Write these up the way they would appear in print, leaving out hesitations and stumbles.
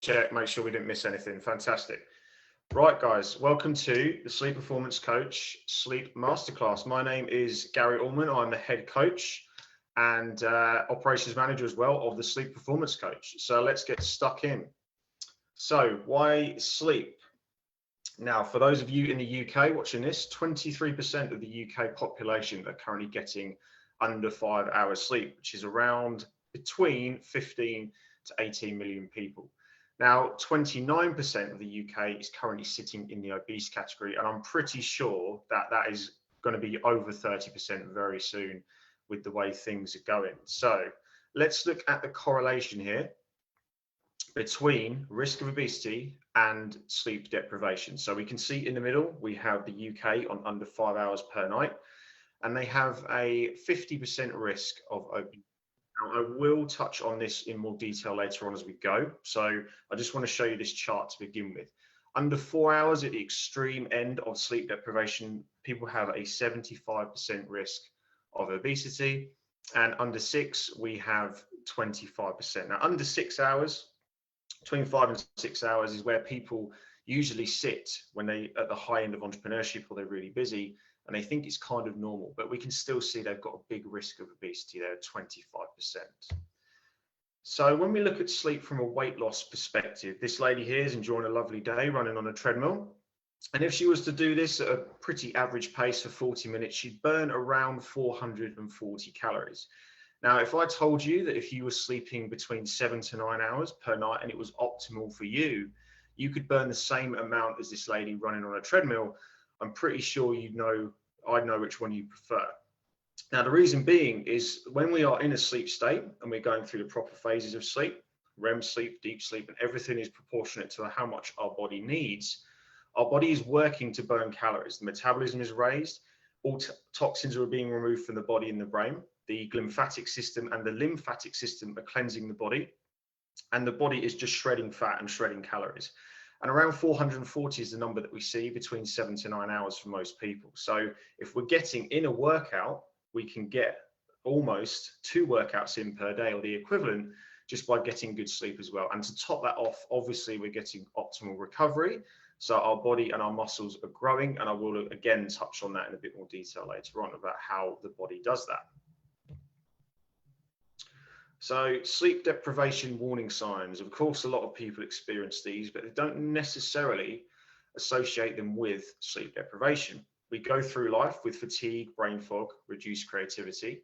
check, make sure we didn't miss anything. Fantastic. Right, guys, welcome to the Sleep Performance Coach Sleep Masterclass. My name is Gary Allman. I'm the head coach and operations manager as well of the Sleep Performance Coach. So let's get stuck in. So why sleep? Now, for those of you in the UK watching this, 23% of the UK population are currently getting under 5 hours sleep, which is around between 15 to 18 million people. Now, 29% of the UK is currently sitting in the obese category, and I'm pretty sure that that is going to be over 30% very soon with the way things are going. So let's look at the correlation here between risk of obesity and sleep deprivation. So we can see in the middle, we have the UK on under 5 hours per night, and they have a 50% risk of obesity. Now, I will touch on this in more detail later on as we go. So I just want to show you this chart to begin with. Under 4 hours at the extreme end of sleep deprivation, people have a 75% risk of obesity. And under 6, we have 25%. Now, under 6 hours, between 5 and 6 hours is where people usually sit when they at the high end of entrepreneurship or they're really busy and they think it's kind of normal, but we can still see they've got a big risk of obesity there at 25%. So when we look at sleep from a weight loss perspective, this lady here is enjoying a lovely day running on a treadmill. And if she was to do this at a pretty average pace for 40 minutes, she'd burn around 440 calories. Now, if I told you that if you were sleeping between 7 to 9 hours per night and it was optimal for you, you could burn the same amount as this lady running on a treadmill, I'm pretty sure I'd know which one you prefer. Now, the reason being is when we are in a sleep state and we're going through the proper phases of sleep, REM sleep, deep sleep, and everything is proportionate to how much our body needs, our body is working to burn calories. The metabolism is raised, all toxins are being removed from the body and the brain. The glymphatic system and the lymphatic system are cleansing the body, and the body is just shredding fat and shredding calories. And around 440 is the number that we see between 7 to 9 hours for most people. So if we're getting in a workout, we can get almost 2 workouts in per day or the equivalent just by getting good sleep as well. And to top that off, obviously we're getting optimal recovery. So our body and our muscles are growing, and I will again touch on that in a bit more detail later on about how the body does that. So sleep deprivation warning signs. Of course, a lot of people experience these, but they don't necessarily associate them with sleep deprivation. We go through life with fatigue, brain fog, reduced creativity,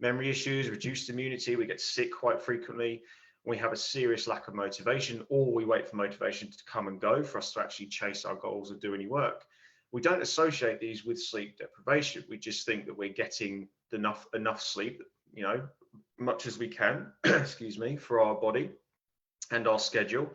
memory issues, reduced immunity. We get sick quite frequently. We have a serious lack of motivation, or we wait for motivation to come and go for us to actually chase our goals or do any work. We don't associate these with sleep deprivation. We just think that we're getting enough sleep, much as we can, excuse me, for our body and our schedule.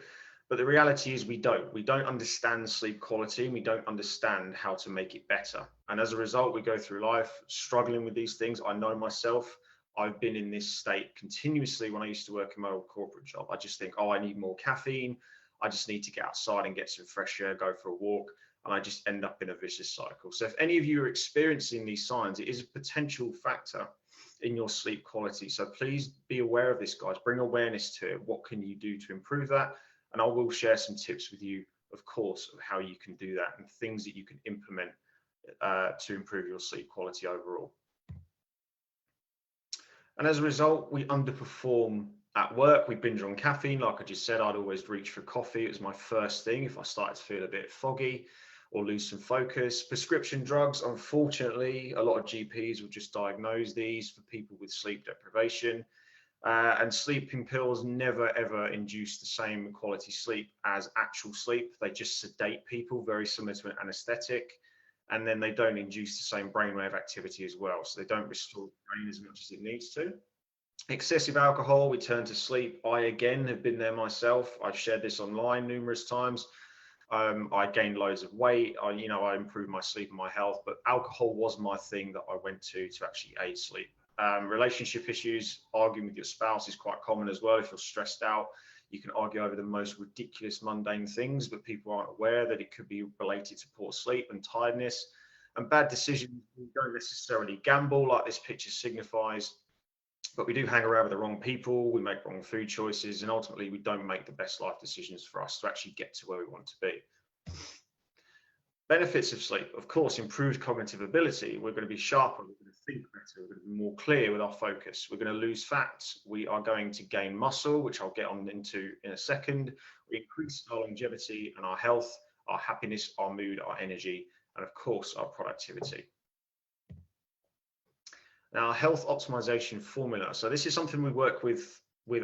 But the reality is we don't understand sleep quality, and we don't understand how to make it better. And as a result, we go through life struggling with these things. I know myself, I've been in this state continuously when I used to work in my old corporate job. I just think, oh, I need more caffeine. I just need to get outside and get some fresh air, go for a walk. And I just end up in a vicious cycle. So if any of you are experiencing these signs, it is a potential factor in your sleep quality. So please be aware of this, guys. Bring awareness to it. What can you do to improve that? And I will share some tips with you, of course, of how you can do that and things that you can implement to improve your sleep quality overall. And as a result, we underperform at work. We binge on caffeine. Like I just said, I'd always reach for coffee. It was my first thing if I started to feel a bit foggy or lose some focus. Prescription drugs, unfortunately, a lot of GPs will just diagnose these for people with sleep deprivation. And sleeping pills never, ever induce the same quality sleep as actual sleep. They just sedate people, very similar to an anesthetic. And then they don't induce the same brainwave activity as well. So they don't restore the brain as much as it needs to. Excessive alcohol, we turn to sleep. I, again, have been there myself. I've shared this online numerous times. I gained loads of weight. I improved my sleep and my health, but alcohol was my thing that I went to actually aid sleep. Relationship issues, arguing with your spouse is quite common as well. If you're stressed out, you can argue over the most ridiculous, mundane things, but people aren't aware that it could be related to poor sleep and tiredness. And bad decisions, you don't necessarily gamble like this picture signifies. but we do hang around with the wrong people, we make wrong food choices, and ultimately we don't make the best life decisions for us to actually get to where we want to be. Benefits of sleep, of course, improved cognitive ability. We're going to be sharper, we're going to think better, we're going to be more clear with our focus. We're going to lose fat. We are going to gain muscle, which I'll get on into in a second. We increase our longevity and our health, our happiness, our mood, our energy, and of course, our productivity. Now, health optimization formula. So this is something we work with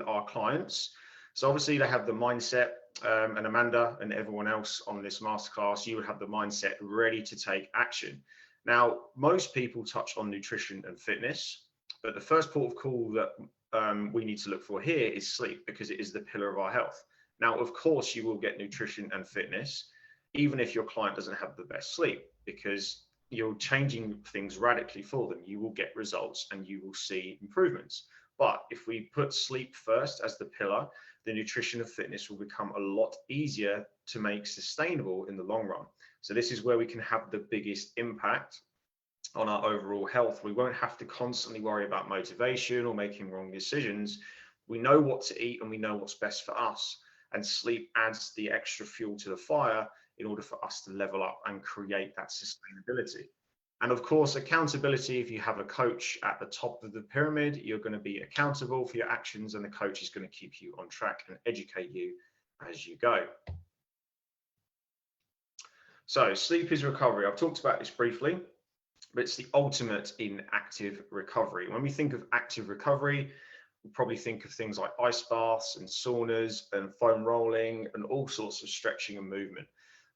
our clients. So obviously they have the mindset, and Amanda and everyone else on this masterclass, you would have the mindset ready to take action. Now, most people touch on nutrition and fitness, but the first port of call that we need to look for here is sleep, because it is the pillar of our health. Now, of course, you will get nutrition and fitness, even if your client doesn't have the best sleep, because you're changing things radically for them. You will get results and you will see improvements. But if we put sleep first as the pillar, the nutrition and fitness will become a lot easier to make sustainable in the long run. So this is where we can have the biggest impact on our overall health. We won't have to constantly worry about motivation or making wrong decisions. We know what to eat and we know what's best for us. And sleep adds the extra fuel to the fire in order for us to level up and create that sustainability. And of course, accountability. If you have a coach at the top of the pyramid, you're going to be accountable for your actions, and the coach is going to keep you on track and educate you as you go. So sleep is recovery. I've talked about this briefly, but it's the ultimate in active recovery. When we think of active recovery, we probably think of things like ice baths and saunas and foam rolling and all sorts of stretching and movement.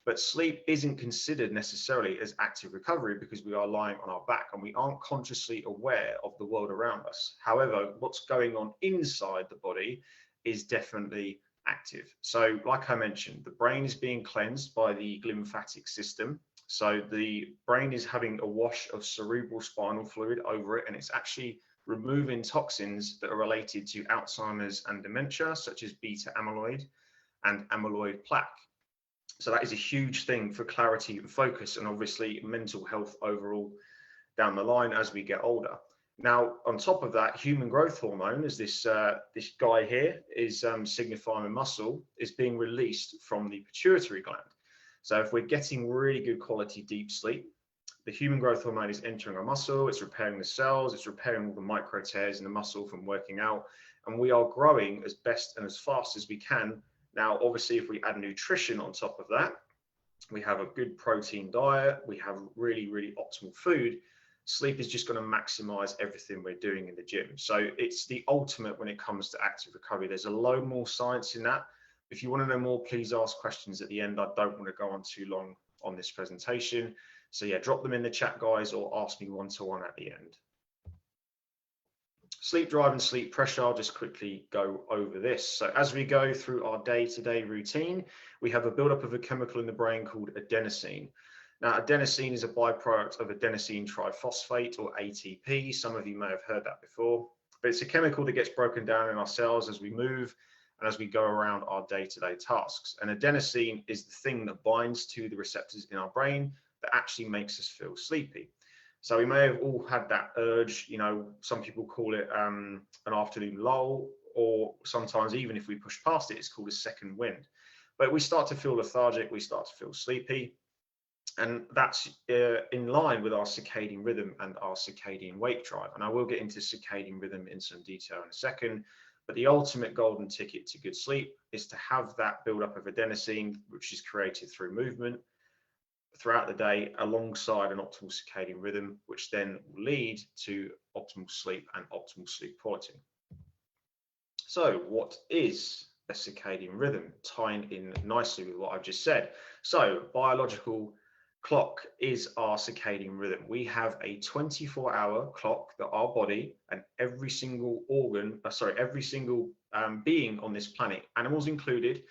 But sleep isn't considered necessarily as active recovery because we are lying on our back and we aren't consciously aware of the world around us. However, what's going on inside the body is definitely active. So like I mentioned, the brain is being cleansed by the glymphatic system. So the brain is having a wash of cerebral spinal fluid over it, and it's actually removing toxins that are related to Alzheimer's and dementia, such as beta amyloid and amyloid plaque. So that is a huge thing for clarity and focus, and obviously mental health overall down the line as we get older. Now, on top of that, human growth hormone, as this guy here is signifying muscle, is being released from the pituitary gland. So if we're getting really good quality deep sleep, the human growth hormone is entering our muscle, it's repairing the cells, it's repairing all the micro tears in the muscle from working out, and we are growing as best and as fast as we can. Now, obviously, if we add nutrition on top of that, we have a good protein diet, we have really, really optimal food, sleep is just going to maximize everything we're doing in the gym. So it's the ultimate when it comes to active recovery. There's a load more science in that. If you want to know more, please ask questions at the end. I don't want to go on too long on this presentation. So yeah, drop them in the chat, guys, or ask me one-to-one at the end. Sleep drive and sleep pressure, I'll just quickly go over this. So as we go through our day-to-day routine, we have a buildup of a chemical in the brain called adenosine. Now, adenosine is a byproduct of adenosine triphosphate, or ATP. Some of you may have heard that before, but it's a chemical that gets broken down in our cells as we move and as we go around our day-to-day tasks. And adenosine is the thing that binds to the receptors in our brain that actually makes us feel sleepy. So we may have all had that urge, you know, some people call it an afternoon lull, or sometimes even if we push past it, it's called a second wind. But we start to feel lethargic, we start to feel sleepy, and that's in line with our circadian rhythm and our circadian wake drive. And I will get into circadian rhythm in some detail in a second, but the ultimate golden ticket to good sleep is to have that buildup of adenosine, which is created through movement throughout the day alongside an optimal circadian rhythm, which then will lead to optimal sleep and optimal sleep quality. So what is a circadian rhythm? Tying in nicely with what I've just said. So biological clock is our circadian rhythm. We have a 24-hour clock that our body and every single organ, every single being on this planet, animals included,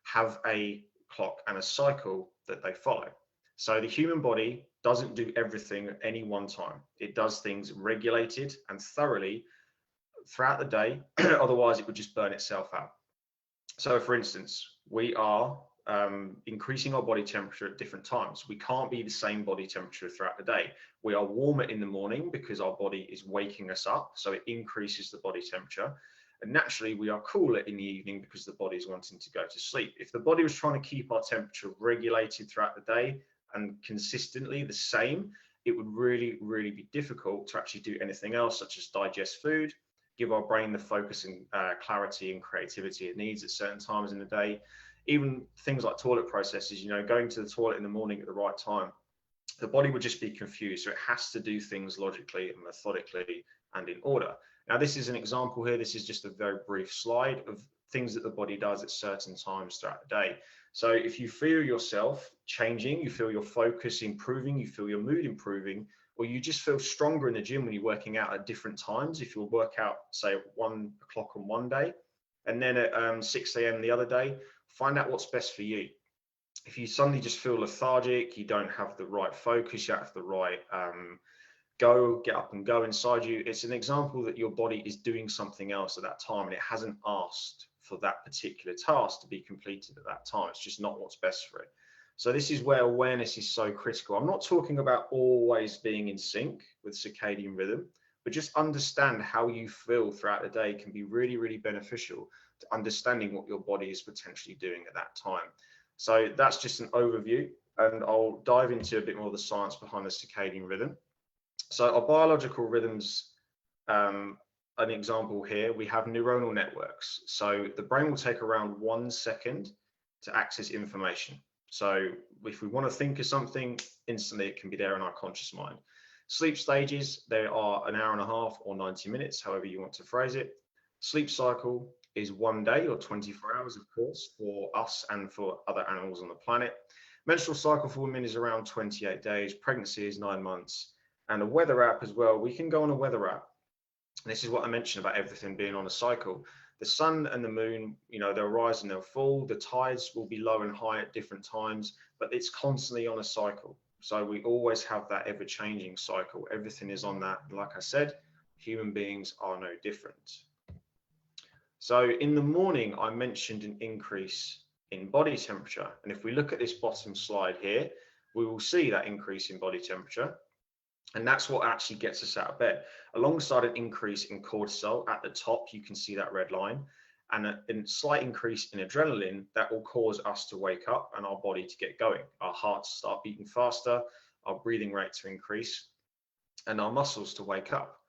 have a clock and a cycle that they follow. So the human body doesn't do everything at any one time. It does things regulated and thoroughly throughout the day, otherwise it would just burn itself out. So for instance, we are increasing our body temperature at different times. We can't be the same body temperature throughout the day. We are warmer in the morning because our body is waking us up, so it increases the body temperature. And naturally, we are cooler in the evening because the body is wanting to go to sleep. If the body was trying to keep our temperature regulated throughout the day and consistently the same, it would really, really be difficult to actually do anything else, such as digest food, give our brain the focus and clarity and creativity it needs at certain times in the day. Even things like toilet processes, going to the toilet in the morning at the right time, the body would just be confused. So it has to do things logically and methodically and in order. Now, this is an example here. This is just a very brief slide of things that the body does at certain times throughout the day. So if you feel yourself changing, you feel your focus improving, you feel your mood improving, or you just feel stronger in the gym when you're working out at different times. If you'll work out, say, at 1 o'clock on one day, and then at 6 a.m. the other day, find out what's best for you. If you suddenly just feel lethargic, you don't have the right focus, you don't have the right get up and go inside you, it's an example that your body is doing something else at that time and it hasn't asked for that particular task to be completed at that time. It's just not what's best for it. So this is where awareness is so critical. I'm not talking about always being in sync with circadian rhythm, but just understand how you feel throughout the day can be really, really beneficial to understanding what your body is potentially doing at that time. So that's just an overview, and I'll dive into a bit more of the science behind the circadian rhythm. So our biological rhythms, an example here, we have neuronal networks. So the brain will take around 1 second to access information. So if we want to think of something, instantly it can be there in our conscious mind. Sleep stages, they are an hour and a half or 90 minutes, however you want to phrase it. Sleep cycle is 1 day or 24 hours, of course, for us and for other animals on the planet. Menstrual cycle for women is around 28 days. Pregnancy is 9 months. And a weather app as well. We can go on a weather app. This is what I mentioned about everything being on a cycle. The sun and the moon, they'll rise and they'll fall. The tides will be low and high at different times, but it's constantly on a cycle. So we always have that ever-changing cycle. Everything is on that. Like I said, human beings are no different. So in the morning, I mentioned an increase in body temperature. And if we look at this bottom slide here, we will see that increase in body temperature. And that's what actually gets us out of bed. Alongside an increase in cortisol at the top, you can see that red line, and a slight increase in adrenaline that will cause us to wake up and our body to get going. Our hearts start beating faster, our breathing rate to increase, and our muscles to wake up.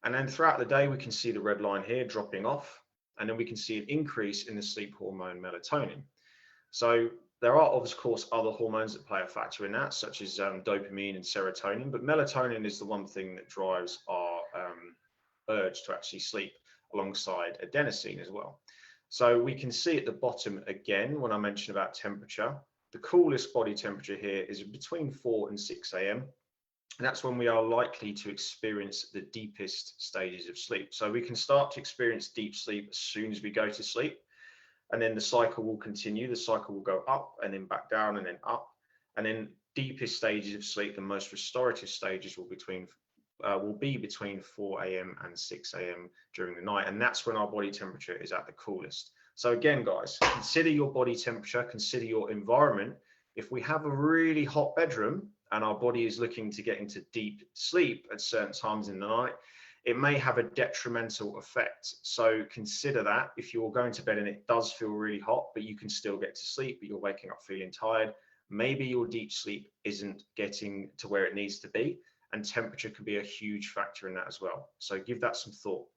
And then throughout the day, we can see the red line here dropping off, and then we can see an increase in the sleep hormone melatonin. So there are, of course, other hormones that play a factor in that, such as dopamine and serotonin, but melatonin is the one thing that drives our urge to actually sleep, alongside adenosine as well. So we can see at the bottom again, when I mentioned about temperature, the coolest body temperature here is between 4 and 6 a.m. And that's when we are likely to experience the deepest stages of sleep. So we can start to experience deep sleep as soon as we go to sleep. And then the cycle will continue. The cycle will go up and then back down and then up. And then deepest stages of sleep, the most restorative stages will be between 4 a.m. and 6 a.m. during the night. And that's when our body temperature is at the coolest. So again, guys, consider your body temperature, consider your environment. If we have a really hot bedroom and our body is looking to get into deep sleep at certain times in the night, it may have a detrimental effect. So consider that. If you're going to bed and it does feel really hot, but you can still get to sleep, but you're waking up feeling tired, maybe your deep sleep isn't getting to where it needs to be, and temperature can be a huge factor in that as well. So give that some thought.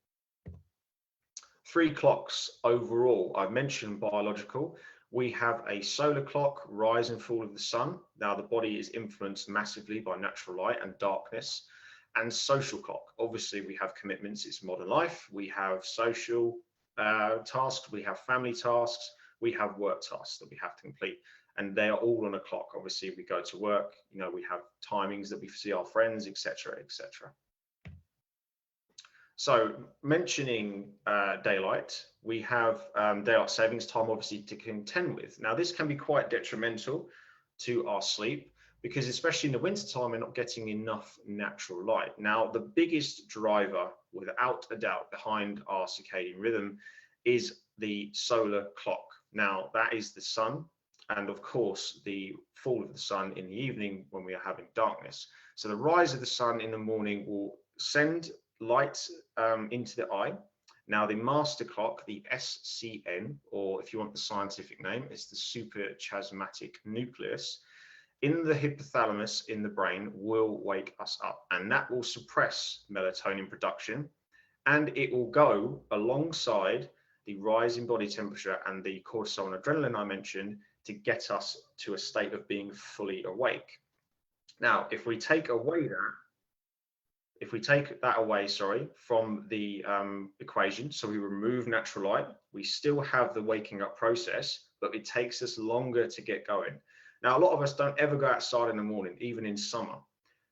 3 clocks overall. I mentioned biological. We have a solar clock, rise and fall of the sun. Now the body is influenced massively by natural light and darkness. And social clock. Obviously, we have commitments. It's modern life. We have social tasks. We have family tasks. We have work tasks that we have to complete. And they are all on a clock. Obviously, we go to work. We have timings that we see our friends, etc., etc. So mentioning daylight, we have daylight savings time, obviously, to contend with. Now, this can be quite detrimental to our sleep, because especially in the wintertime, we're not getting enough natural light. Now, the biggest driver, without a doubt, behind our circadian rhythm is the solar clock. Now, that is the sun. and of course the fall of the sun in the evening when we are having darkness. So the rise of the sun in the morning will send light into the eye. Now the master clock, the SCN, or if you want the scientific name, it's the suprachiasmatic nucleus in the hypothalamus in the brain, will wake us up, and that will suppress melatonin production, and it will go alongside the rise in body temperature and the cortisol and adrenaline I mentioned to get us to a state of being fully awake. Now, if we take that away, sorry, from the equation, so we remove natural light, we still have the waking up process, but it takes us longer to get going. Now, a lot of us don't ever go outside in the morning, even in summer.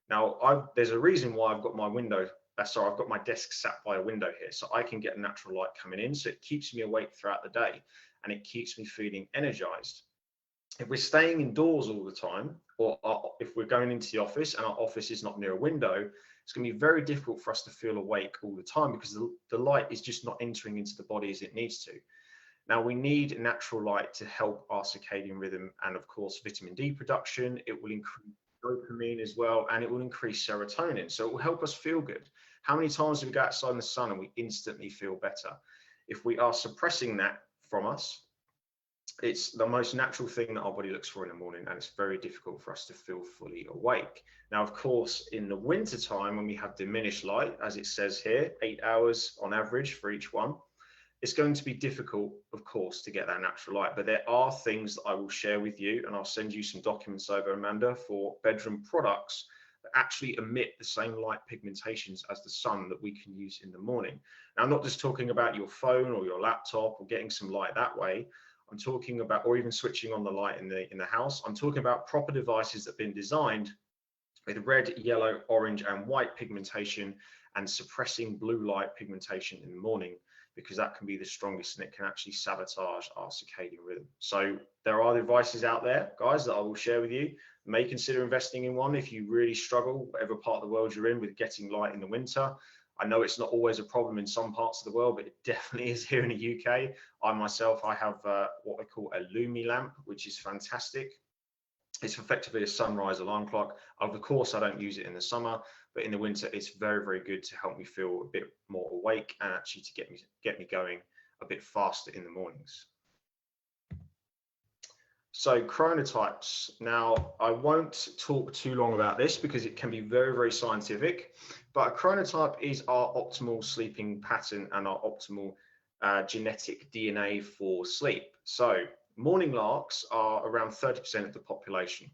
Now, there's a reason why I've got my I've got my desk sat by a window here, so I can get natural light coming in, so it keeps me awake throughout the day, and it keeps me feeling energized. If we're staying indoors all the time, or if we're going into the office and our office is not near a window, it's going to be very difficult for us to feel awake all the time because the light is just not entering into the body as it needs to. Now, we need natural light to help our circadian rhythm and, of course, vitamin D production. It will increase dopamine as well, and it will increase serotonin. So it will help us feel good. How many times do we go outside in the sun and we instantly feel better? If we are suppressing that from us, it's the most natural thing that our body looks for in the morning, and it's very difficult for us to feel fully awake. Now, of course, in the winter time, when we have diminished light, as it says here, 8 hours on average for each one, it's going to be difficult, of course, to get that natural light. But there are things that I will share with you, and I'll send you some documents over, Amanda, for bedroom products that actually emit the same light pigmentations as the sun that we can use in the morning. Now, I'm not just talking about your phone or your laptop or getting some light that way. I'm talking about, or even switching on the light in the house. I'm talking about proper devices that have been designed with red, yellow, orange, and white pigmentation and suppressing blue light pigmentation in the morning, because that can be the strongest and it can actually sabotage our circadian rhythm. So there are devices out there, guys, that I will share with you. You may consider investing in one if you really struggle, whatever part of the world you're in, with getting light in the winter. I know it's not always a problem in some parts of the world, but it definitely is here in the UK. I myself, I have what I call a Lumi lamp, which is fantastic. It's effectively a sunrise alarm clock. Of course, I don't use it in the summer, but in the winter, it's very, very good to help me feel a bit more awake and actually to get me going a bit faster in the mornings. So chronotypes. Now, I won't talk too long about this because it can be very, very scientific, but a chronotype is our optimal sleeping pattern and our optimal genetic DNA for sleep. So morning larks are around 30% of the population,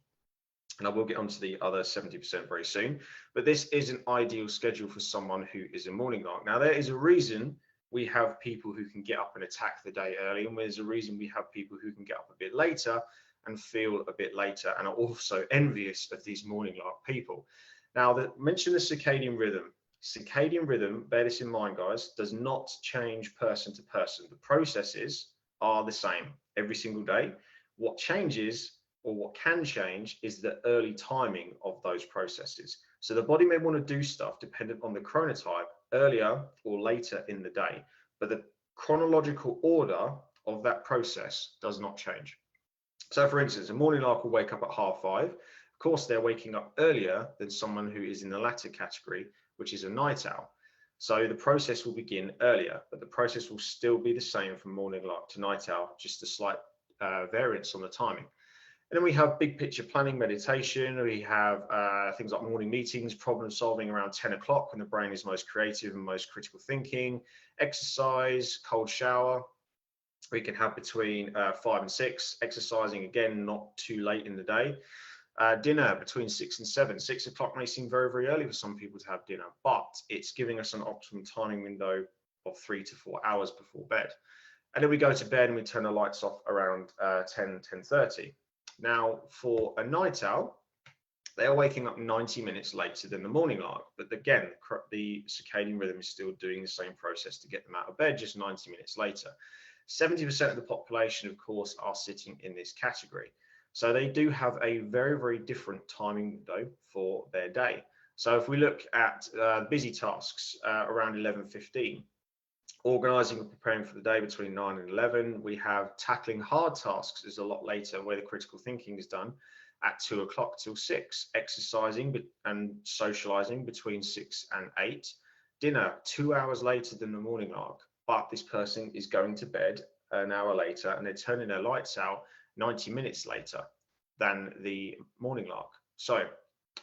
and I will get onto the other 70% very soon, but this is an ideal schedule for someone who is a morning lark. Now, there is a reason we have people who can get up and attack the day early, and there's a reason we have people who can get up a bit later and feel a bit later, and are also envious of these morning lark people. Now, mention the circadian rhythm. Circadian rhythm, bear this in mind, guys, does not change person to person. The processes are the same every single day. What changes, or what can change, is the early timing of those processes. So the body may want to do stuff dependent on the chronotype earlier or later in the day, but the chronological order of that process does not change. So for instance, a morning lark will wake up at 5:30. Of course, they're waking up earlier than someone who is in the latter category, which is a night owl. So the process will begin earlier, but the process will still be the same from morning lark to night owl, just a slight variance on the timing. And then we have big picture planning, meditation. We have things like morning meetings, problem solving around 10 o'clock when the brain is most creative and most critical thinking, exercise, cold shower. We can have between 5 and 6, exercising again, not too late in the day. Dinner between 6 and 7. 6 o'clock may seem very, very early for some people to have dinner, but it's giving us an optimum timing window of 3 to 4 hours before bed. And then we go to bed and we turn the lights off around 10:30. Now, for a night owl, they are waking up 90 minutes later than the morning lark. But again, the circadian rhythm is still doing the same process to get them out of bed, just 90 minutes later. 70% of the population, of course, are sitting in this category. So they do have a very, very different timing window for their day. So if we look at busy tasks around 11:15, Organising and preparing for the day between 9 and 11. We have tackling hard tasks is a lot later, where the critical thinking is done at 2 o'clock till 6. Exercising and socialising between 6 and 8. Dinner 2 hours later than the morning lark, but this person is going to bed an hour later and they're turning their lights out 90 minutes later than the morning lark. So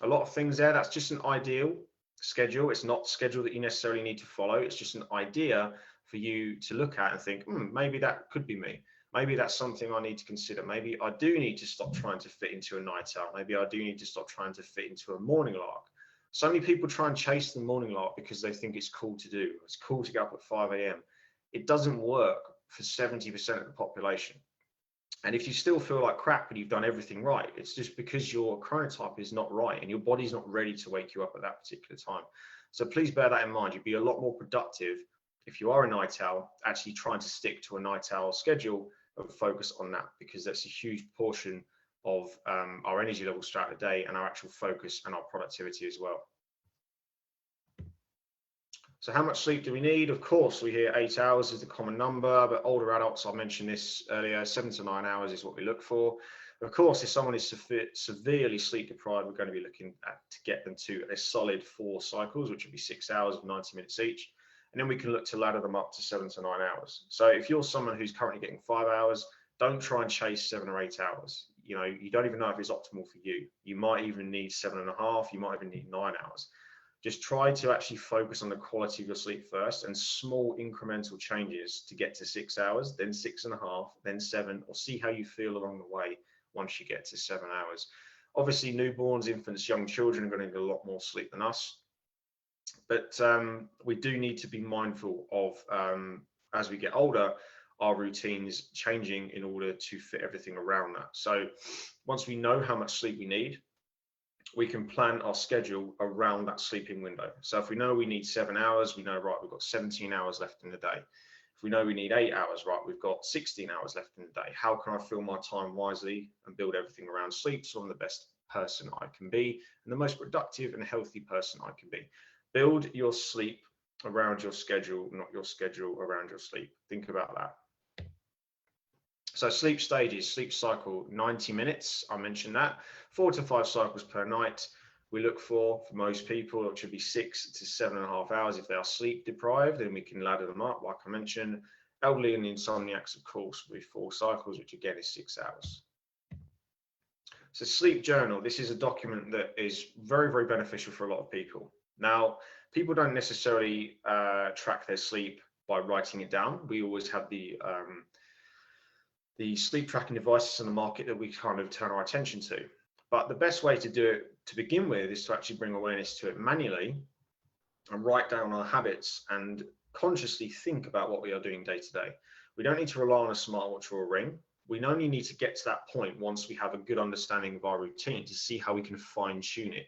a lot of things there. That's just an ideal schedule. It's not schedule that you necessarily need to follow. It's just an idea for you to look at and think, maybe that could be me. Maybe that's something I need to consider. Maybe I do need to stop trying to fit into a night owl. Maybe I do need to stop trying to fit into a morning lark. So many people try and chase the morning lark because they think it's cool to do. It's cool to get up at 5 a.m. It doesn't work for 70% of the population. And if you still feel like crap and you've done everything right, it's just because your chronotype is not right and your body's not ready to wake you up at that particular time. So please bear that in mind. You'd be a lot more productive if you are a night owl, actually trying to stick to a night owl schedule and focus on that, because that's a huge portion of our energy levels throughout the day and our actual focus and our productivity as well. So how much sleep do we need? Of course, we hear 8 hours is the common number, but older adults, I mentioned this earlier, 7 to 9 hours is what we look for. Of course, if someone is severely sleep deprived, we're going to be looking to get them to a solid 4 cycles, which would be 6 hours of 90 minutes each. And then we can look to ladder them up to 7 to 9 hours. So if you're someone who's currently getting 5 hours, don't try and chase 7 or 8 hours. You know, you don't even know if it's optimal for you. You might even need 7.5, you might even need 9 hours. Just try to actually focus on the quality of your sleep first, and small incremental changes to get to 6 hours, then 6.5, then 7, or see how you feel along the way once you get to 7 hours. Obviously, newborns, infants, young children are going to need a lot more sleep than us. But we do need to be mindful of, as we get older, our routines changing in order to fit everything around that. So once we know how much sleep we need, we can plan our schedule around that sleeping window. So if we know we need 7 hours, we know, right, we've got 17 hours left in the day. If we know we need 8 hours, right, we've got 16 hours left in the day. How can I fill my time wisely and build everything around sleep so I'm the best person I can be and the most productive and healthy person I can be? Build your sleep around your schedule, not your schedule around your sleep. Think about that. So sleep stages, sleep cycle, 90 minutes, I mentioned that, 4 to 5 cycles per night. We look for most people, it should be 6 to 7.5 hours. If they are sleep deprived, then we can ladder them up, like I mentioned. Elderly and insomniacs, of course, will be 4 cycles, which again is 6 hours. So sleep journal, this is a document that is very, very beneficial for a lot of people. Now, people don't necessarily track their sleep by writing it down. We always have the sleep tracking devices in the market that we kind of turn our attention to. But the best way to do it to begin with is to actually bring awareness to it manually and write down our habits and consciously think about what we are doing day to day. We don't need to rely on a smartwatch or a ring. We only need to get to that point once we have a good understanding of our routine to see how we can fine tune it.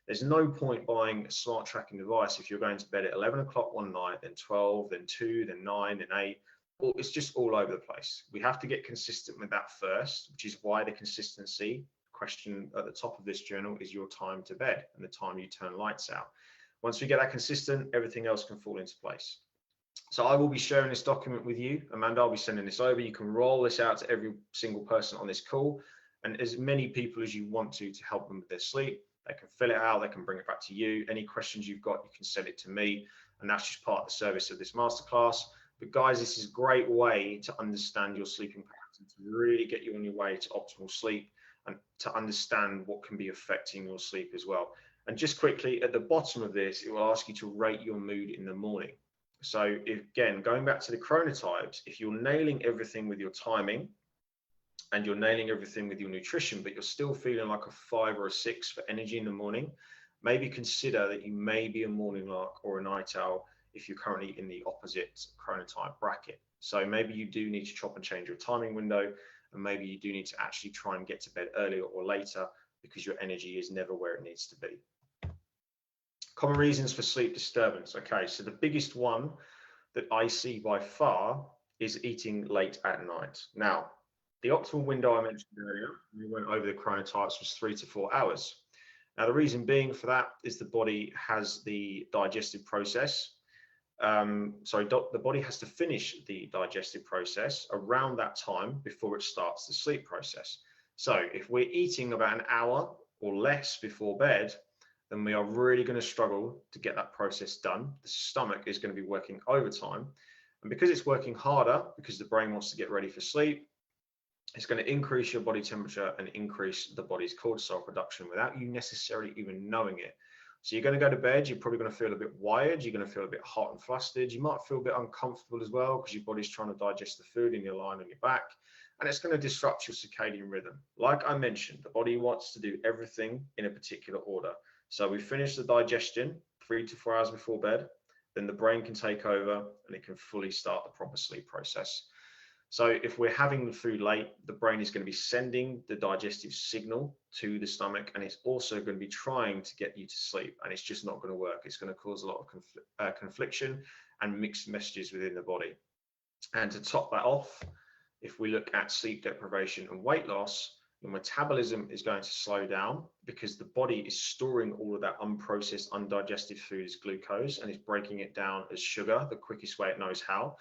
There's no point buying a smart tracking device if you're going to bed at 11 o'clock one night, then 12, then 2, then 9, then 8. It's just all over the place. We have to get consistent with that first, which is why the consistency question at the top of this journal is your time to bed and the time you turn lights out. Once we get that consistent, everything else can fall into place. So I will be sharing this document with you. Amanda, I'll be sending this over. You can roll this out to every single person on this call and as many people as you want to help them with their sleep. They can fill it out, they can bring it back to you. Any questions you've got, you can send it to me. And that's just part of the service of this masterclass. But guys, this is a great way to understand your sleeping patterns, to really get you on your way to optimal sleep and to understand what can be affecting your sleep as well. And just quickly, at the bottom of this, it will ask you to rate your mood in the morning. So again, going back to the chronotypes, if you're nailing everything with your timing and you're nailing everything with your nutrition, but you're still feeling like a 5 or a 6 for energy in the morning, maybe consider that you may be a morning lark or a night owl if you're currently in the opposite chronotype bracket. So maybe you do need to chop and change your timing window, and maybe you do need to actually try and get to bed earlier or later because your energy is never where it needs to be. Common reasons for sleep disturbance. Okay, so the biggest one that I see by far is eating late at night. Now, the optimal window I mentioned earlier, we went over the chronotypes, was 3 to 4 hours. Now, the reason being for that is the body has the digestive process the body has to finish the digestive process around that time before it starts the sleep process. So if we're eating about an hour or less before bed, then we are really going to struggle to get that process done. The stomach is going to be working overtime. And because it's working harder, because the brain wants to get ready for sleep, it's going to increase your body temperature and increase the body's cortisol production without you necessarily even knowing it. So you're going to go to bed, you're probably going to feel a bit wired, you're going to feel a bit hot and flustered, you might feel a bit uncomfortable as well because your body's trying to digest the food and you're lying on your back, and it's going to disrupt your circadian rhythm. Like I mentioned, the body wants to do everything in a particular order. So we finish the digestion 3 to 4 hours before bed, then the brain can take over and it can fully start the proper sleep process. So if we're having the food late, the brain is going to be sending the digestive signal to the stomach, and it's also going to be trying to get you to sleep, and it's just not going to work. It's going to cause a lot of confliction and mixed messages within the body. And to top that off, if we look at sleep deprivation and weight loss, the metabolism is going to slow down because the body is storing all of that unprocessed, undigested food as glucose and is breaking it down as sugar, the quickest way it knows how.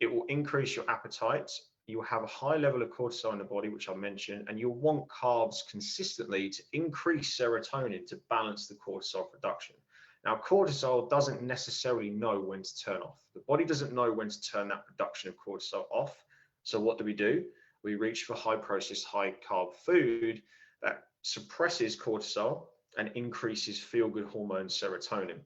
It will increase your appetite. You will have a high level of cortisol in the body, which I mentioned, and you'll want carbs consistently to increase serotonin to balance the cortisol production. Now, cortisol doesn't necessarily know when to turn off. The body doesn't know when to turn that production of cortisol off. So what do? We reach for high processed, high carb food that suppresses cortisol and increases feel-good hormone serotonin.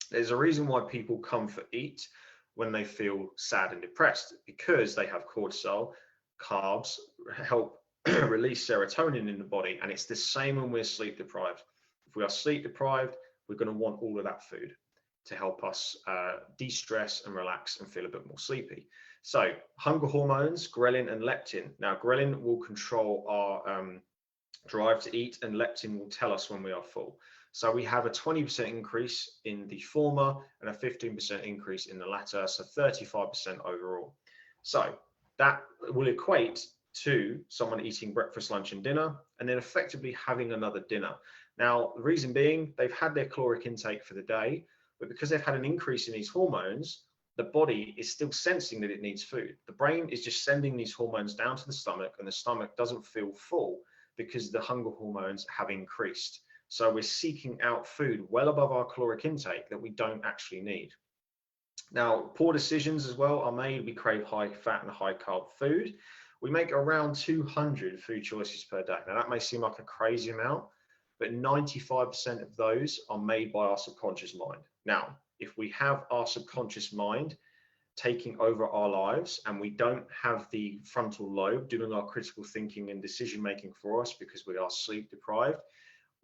There's a reason why people comfort eat when they feel sad and depressed, because they have cortisol. Carbs help release serotonin in the body, and it's the same when we're sleep deprived. If we are sleep deprived, we're going to want all of that food to help us de-stress and relax and feel a bit more sleepy. So hunger hormones, ghrelin and leptin. Now, ghrelin will control our drive to eat, and leptin will tell us when we are full. So we have a 20% increase in the former and a 15% increase in the latter, so 35% overall. So that will equate to someone eating breakfast, lunch, and dinner, and then effectively having another dinner. Now, the reason being, they've had their caloric intake for the day, but because they've had an increase in these hormones, the body is still sensing that it needs food. The brain is just sending these hormones down to the stomach, and the stomach doesn't feel full because the hunger hormones have increased. So we're seeking out food well above our caloric intake that we don't actually need. Now, poor decisions as well are made. We crave high fat and high carb food. We make around 200 food choices per day. Now, that may seem like a crazy amount, but 95% of those are made by our subconscious mind. Now, if we have our subconscious mind taking over our lives and we don't have the frontal lobe doing our critical thinking and decision making for us because we are sleep deprived,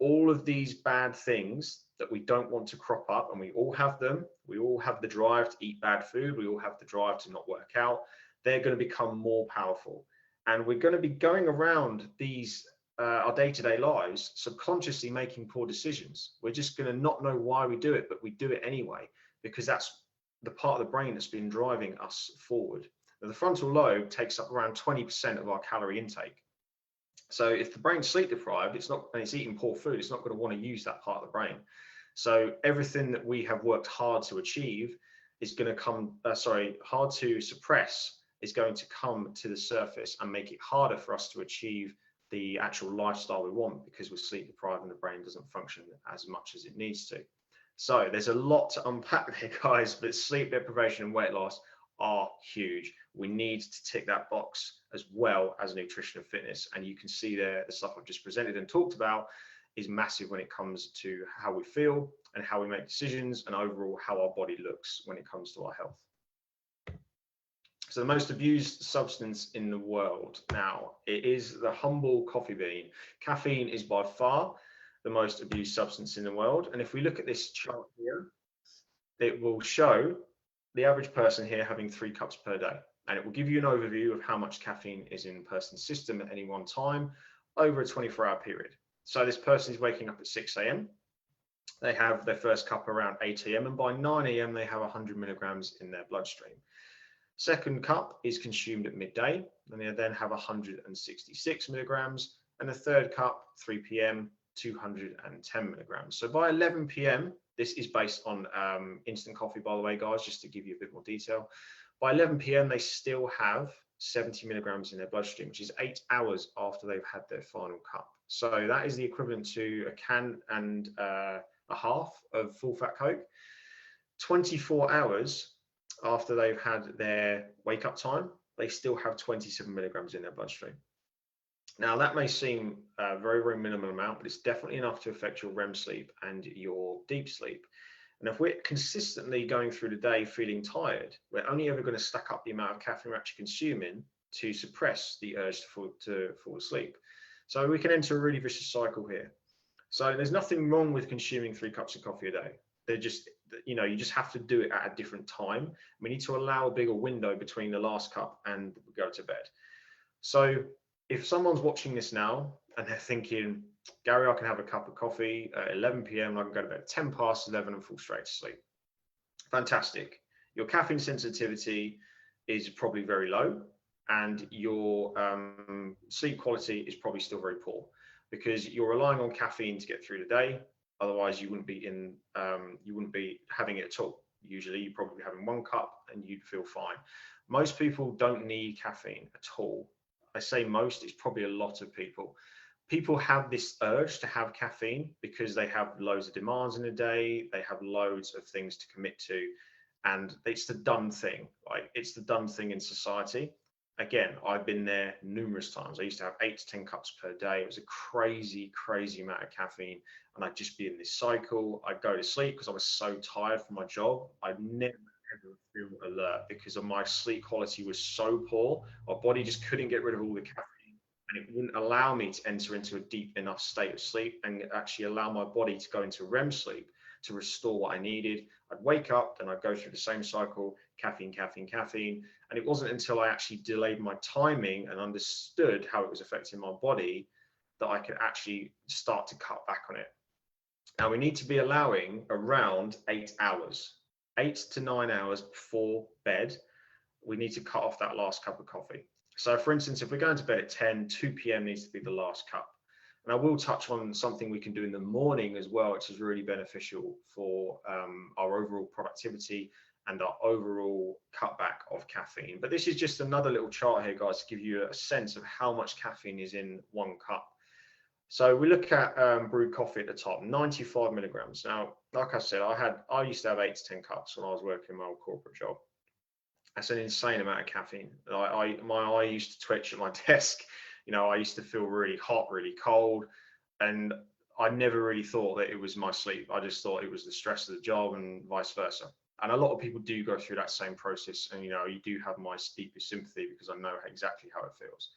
all of these bad things that we don't want to crop up, and we all have them, we all have the drive to eat bad food, we all have the drive to not work out, they're going to become more powerful. And we're going to be going around these our day-to-day lives subconsciously making poor decisions. We're just going to not know why we do it, but we do it anyway, because that's the part of the brain that's been driving us forward. Now, the frontal lobe takes up around 20% of our calorie intake. So if the brain's sleep deprived, and it's eating poor food, it's not going to want to use that part of the brain. So everything that we have worked hard to achieve is going to come, hard to suppress, is going to come to the surface and make it harder for us to achieve the actual lifestyle we want, because we're sleep deprived and the brain doesn't function as much as it needs to. So there's a lot to unpack there, guys, but sleep deprivation and weight loss are huge. We need to tick that box as well as nutrition and fitness. And you can see there, the stuff I've just presented and talked about is massive when it comes to how we feel and how we make decisions, and overall how our body looks when it comes to our health. So the most abused substance in the world now, it is the humble coffee bean. Caffeine is by far the most abused substance in the world. And if we look at this chart here, it will show the average person here having 3 cups per day. And it will give you an overview of how much caffeine is in a person's system at any one time over a 24-hour period. So this person is waking up at 6 a.m. They have their first cup around 8 a.m. and by 9 a.m. they have 100 milligrams in their bloodstream. Second cup is consumed at midday, and they then have 166 milligrams. And the third cup, 3 p.m., 210 milligrams. So by 11 p.m., This is based on instant coffee, by the way, guys, just to give you a bit more detail. By 11 p.m., they still have 70 milligrams in their bloodstream, which is 8 hours after they've had their final cup. So that is the equivalent to a can and a half of full fat Coke. 24 hours after they've had their wake up time, they still have 27 milligrams in their bloodstream. Now, that may seem a very, very minimal amount, but it's definitely enough to affect your REM sleep and your deep sleep. And if we're consistently going through the day feeling tired, we're only ever going to stack up the amount of caffeine we're actually consuming to suppress the urge to fall asleep. So we can enter a really vicious cycle here. So there's nothing wrong with consuming 3 cups of coffee a day. They're just, you just have to do it at a different time. We need to allow a bigger window between the last cup and go to bed. So if someone's watching this now and they're thinking, Gary, I can have a cup of coffee at 11 p.m. and I can go to bed at 10 past 11 and fall straight to sleep. Fantastic. Your caffeine sensitivity is probably very low, and your sleep quality is probably still very poor, because you're relying on caffeine to get through the day. Otherwise, you wouldn't be having it at all. Usually, you'd probably be having 1 cup and you'd feel fine. Most people don't need caffeine at all. I say most, it's probably a lot of people. People have this urge to have caffeine because they have loads of demands in a day, they have loads of things to commit to, and it's the done thing. Like, it's the done thing in society. Again, I've been there numerous times. I used to have 8 to 10 cups per day. It was a crazy, crazy amount of caffeine, and I'd just be in this cycle. I'd go to sleep because I was so tired from my job. I'd never ever feel alert because of my sleep quality was so poor. My body just couldn't get rid of all the caffeine, and it wouldn't allow me to enter into a deep enough state of sleep and actually allow my body to go into REM sleep to restore what I needed. I'd wake up, then I'd go through the same cycle, caffeine, caffeine, caffeine. And it wasn't until I actually delayed my timing and understood how it was affecting my body that I could actually start to cut back on it. Now, we need to be allowing around 8 hours, 8 to 9 hours before bed. We need to cut off that last cup of coffee. So for instance, if we're going to bed at 10, 2 p.m. needs to be the last cup. And I will touch on something we can do in the morning as well, which is really beneficial for our overall productivity and our overall cutback of caffeine. But this is just another little chart here, guys, to give you a sense of how much caffeine is in 1 cup. So we look at brewed coffee at the top, 95 milligrams. Now, like I said, I used to have 8 to 10 cups when I was working my old corporate job. That's an insane amount of caffeine. My eye used to twitch at my desk. I used to feel really hot, really cold, and I never really thought that it was my sleep. I just thought it was the stress of the job and vice versa. And a lot of people do go through that same process. And, you do have my deepest sympathy because I know exactly how it feels.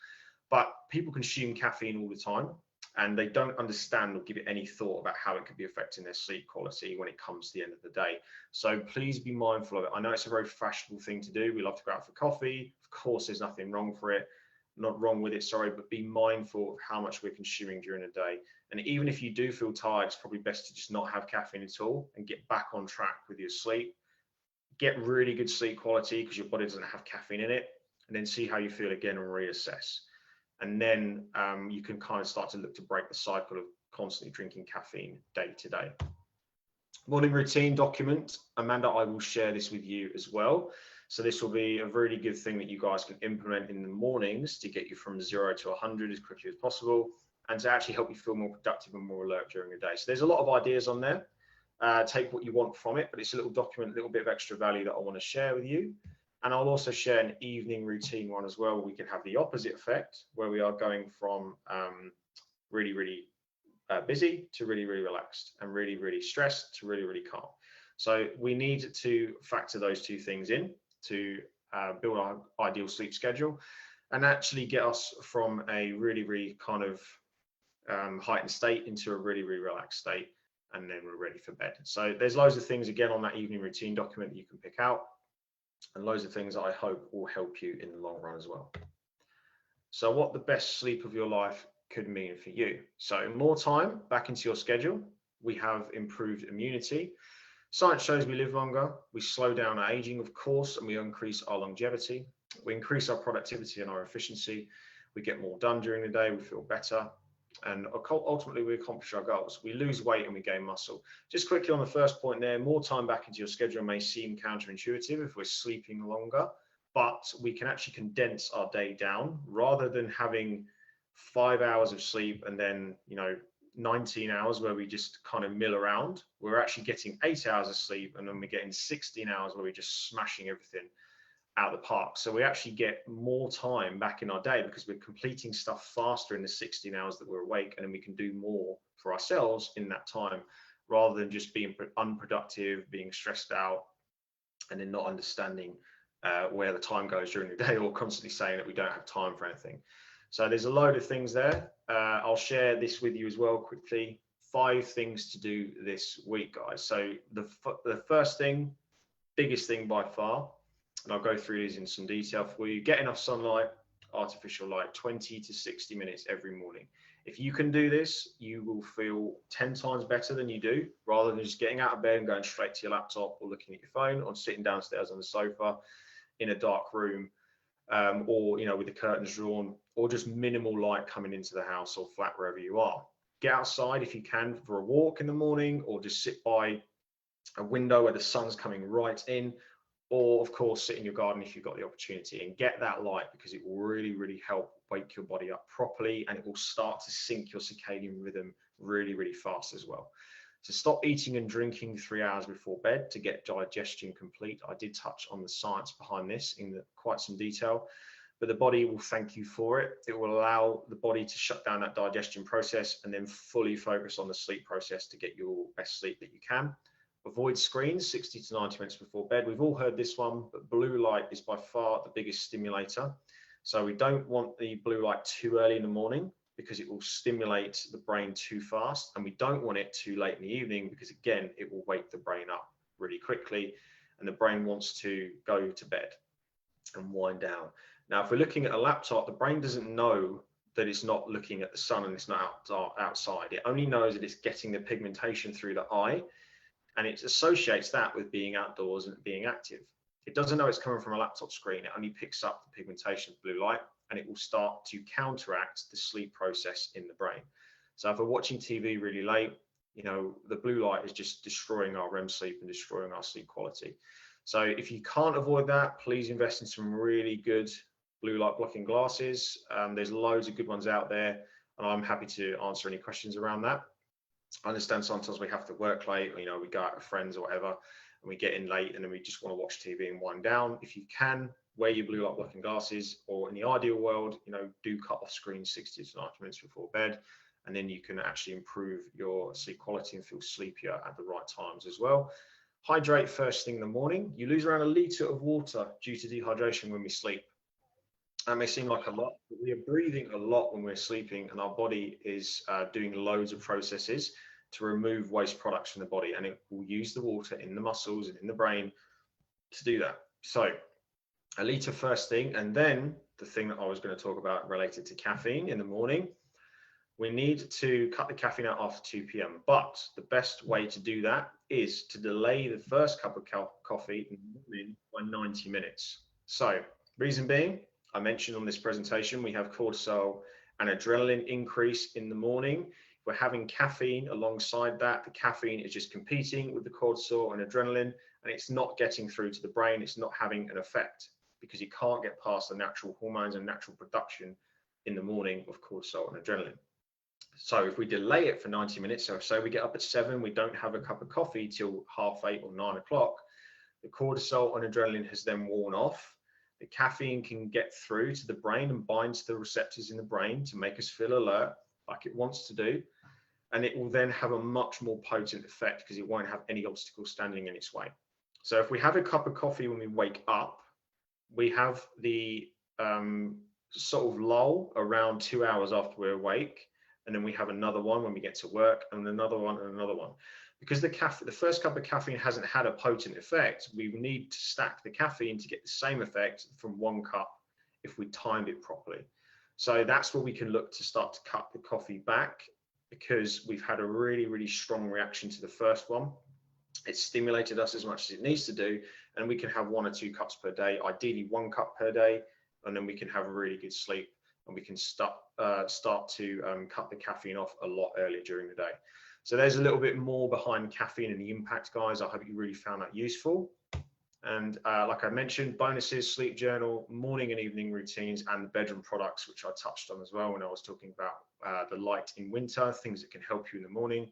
But people consume caffeine all the time, and they don't understand or give it any thought about how it could be affecting their sleep quality when it comes to the end of the day. So please be mindful of it. I know it's a very fashionable thing to do. We love to go out for coffee. Of course, there's nothing wrong with it, but be mindful of how much we're consuming during the day. And even if you do feel tired, it's probably best to just not have caffeine at all and get back on track with your sleep. Get really good sleep quality because your body doesn't have caffeine in it, and then see how you feel again and reassess. And then you can kind of start to look to break the cycle of constantly drinking caffeine day to day. Morning routine document. Amanda, I will share this with you as well. So this will be a really good thing that you guys can implement in the mornings to get you from 0 to 100 as quickly as possible, and to actually help you feel more productive and more alert during the day. So there's a lot of ideas on there. Take what you want from it, but it's a little document, a little bit of extra value that I want to share with you. And I'll also share an evening routine one as well. We can have the opposite effect, where we are going from really, really busy to really, really relaxed, and really, really stressed to really, really calm. So we need to factor those 2 things in to build our ideal sleep schedule and actually get us from a really, really kind of heightened state into a really, really relaxed state, and then we're ready for bed. So there's loads of things again on that evening routine document that you can pick out, and loads of things that I hope will help you in the long run as well. So what the best sleep of your life could mean for you. So more time back into your schedule. We have improved immunity. Science shows we live longer. We slow down our aging, of course, and we increase our longevity. We increase our productivity and our efficiency. We get more done during the day. We feel better. and ultimately we accomplish our goals. We lose weight and we gain muscle. Just quickly on the first point there, more time back into your schedule may seem counterintuitive if we're sleeping longer, but we can actually condense our day down rather than having 5 hours of sleep and then 19 hours where we just kind of mill around. We're actually getting 8 hours of sleep, and then we're getting 16 hours where we're just smashing everything out of the park. So we actually get more time back in our day because we're completing stuff faster in the 16 hours that we're awake, and then we can do more for ourselves in that time rather than just being unproductive, being stressed out, and then not understanding where the time goes during the day, or constantly saying that we don't have time for anything. So there's a load of things there. I'll share this with you as well quickly. 5 things to do this week, guys. So the first thing, biggest thing by far, and I'll go through these in some detail for you. Get enough sunlight, artificial light, 20 to 60 minutes every morning. If you can do this, you will feel 10 times better than you do, rather than just getting out of bed and going straight to your laptop or looking at your phone or sitting downstairs on the sofa in a dark room, or with the curtains drawn, or just minimal light coming into the house or flat wherever you are. Get outside if you can for a walk in the morning, or just sit by a window where the sun's coming right in, or of course sit in your garden if you've got the opportunity, and get that light, because it will really, really help wake your body up properly, and it will start to sync your circadian rhythm really, really fast as well. So stop eating and drinking 3 hours before bed to get digestion complete. I did touch on the science behind this in quite some detail, but the body will thank you for it. It will allow the body to shut down that digestion process and then fully focus on the sleep process to get your best sleep that you can. Avoid screens 60 to 90 minutes before bed. We've all heard this one, but blue light is by far the biggest stimulator. So we don't want the blue light too early in the morning, because it will stimulate the brain too fast, and we don't want it too late in the evening, because again, it will wake the brain up really quickly, and the brain wants to go to bed and wind down. Now, if we're looking at a laptop, the brain doesn't know that it's not looking at the sun and it's not outside. It only knows that it's getting the pigmentation through the eye, and it associates that with being outdoors and being active. It doesn't know it's coming from a laptop screen. It only picks up the pigmentation of blue light, and it will start to counteract the sleep process in the brain. So if we're watching TV really late, the blue light is just destroying our REM sleep and destroying our sleep quality. So if you can't avoid that, please invest in some really good blue light blocking glasses. There's loads of good ones out there, and I'm happy to answer any questions around that. I understand sometimes we have to work late, we go out with friends or whatever, and we get in late, and then we just want to watch TV and wind down. If you can, wear your blue light blocking glasses, or in the ideal world, do cut off screens 60 to 90 minutes before bed, and then you can actually improve your sleep quality and feel sleepier at the right times as well. Hydrate first thing in the morning. You lose around 1 litre of water due to dehydration when we sleep. That may seem like a lot, but we are breathing a lot when we're sleeping, and our body is doing loads of processes to remove waste products from the body, and it will use the water in the muscles and in the brain to do that. So 1 litre first thing, and then the thing that I was going to talk about related to caffeine in the morning, we need to cut the caffeine out after 2 p.m. But the best way to do that is to delay the first cup of coffee in the morning by 90 minutes. So reason being, I mentioned on this presentation, we have cortisol and adrenaline increase in the morning. If we're having caffeine alongside that, the caffeine is just competing with the cortisol and adrenaline, and it's not getting through to the brain. It's not having an effect, because it can't get past the natural hormones and natural production in the morning of cortisol and adrenaline. So if we delay it for 90 minutes, so say we get up at 7, we don't have a cup of coffee till 7:30 or 9 o'clock, the cortisol and adrenaline has then worn off. The caffeine can get through to the brain and bind to the receptors in the brain to make us feel alert, like it wants to do. And it will then have a much more potent effect, because it won't have any obstacle standing in its way. So if we have a cup of coffee when we wake up, we have the sort of lull around 2 hours after we're awake. And then we have another one when we get to work, and another one and another one. Because the first cup of caffeine hasn't had a potent effect, we need to stack the caffeine to get the same effect from 1 cup if we timed it properly. So that's where we can look to start to cut the coffee back, because we've had a really, really strong reaction to the first one. It's stimulated us as much as it needs to do, and we can have 1 or 2 cups per day, ideally 1 cup per day, and then we can have a really good sleep, and we can stop start to cut the caffeine off a lot earlier during the day. So there's a little bit more behind caffeine and the impact, guys. I hope you really found that useful. And like I mentioned, bonuses, sleep journal, morning and evening routines, and the bedroom products, which I touched on as well when I was talking about the light in winter, things that can help you in the morning.